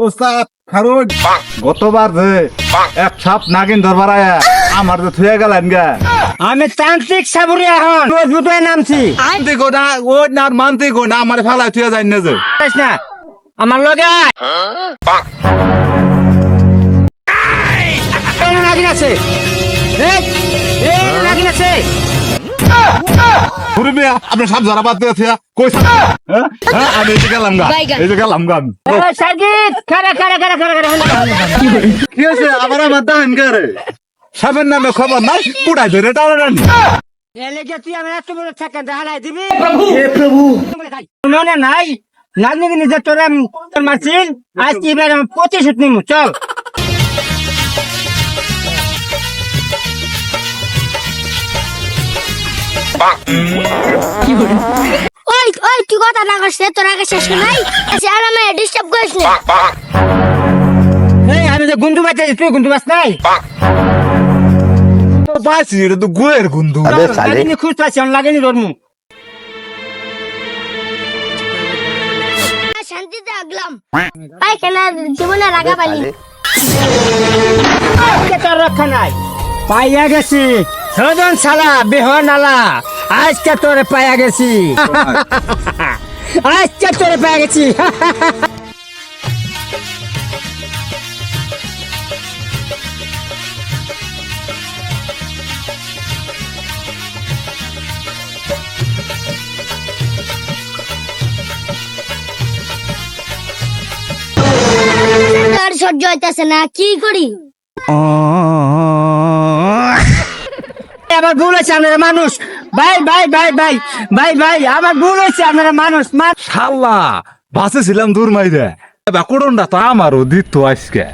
ওস্তাদ খারুন গতবার যে এক সাপ নাগিন ধরবার আয়া আমার তো থুয়ে গেলেন গা। আমি তান্ত্রিক সাবুরি এখন মজবুত হয়ে নামছি। মানতে গো না ও না মানতে গো না আমার ফালাই থুয়ে যাই না যে বুঝছ না আমার লগে আয়। এই নাগিন আছে এই নাগিন আছে। পুরবে আপনি সাপ ধরা বাদ দিয়ে থুয়া কই সাপ হ্যাঁ আমি এই যে গেলাম গা এই যে গেলাম গা এই সাজিদ খাড়া খাড়া খাড়া খাড়া খাড়া কি হয়েছে আবার আমার দান করে সাপের নামে খবর নাই পুড়াই ধরে টানানি এলে যে তুই আমার এত বড় টাকা দেখালাই দিবি প্রভু মনে নাই নাগিন নিজে তোরা মারছিস আজ এবার আমি প্রতিশোধ নিব চল। ওই ওই তুই কথা না করছিস তোর আগে শেষ নাই আর আমি ডিস্টার্ব করিস না। এই আমি তো গুন্ডু বাচ্চা তুই গুন্ডু বাস নাই তো বাসি এটা তো গুয়ের গন্ধু লাগেনি খুশ পাচ্ছি লাগেনি ধর্ম শান্তিতে আগলাম পায়খানা জীবনে রাগা পালি তোর রক্ষা নাই পাইয়া গেছি সজন সালা বেহ নালা আজকে তোরে পাইয়া গেছি আজকে তোরে পাইয়া গেছি। আর সহ্য হইতাছে না কি করি। আবার ভুল হয়েছে আপনারা মানুষ ভাই ভাই ভাই ভাই ভাই ভাই আমার ভুল হয়েছে আপনারা মানুষ শালা বাসে ছিলাম দূর মাইরে কোড়নটা তো আমারও দিত আজকে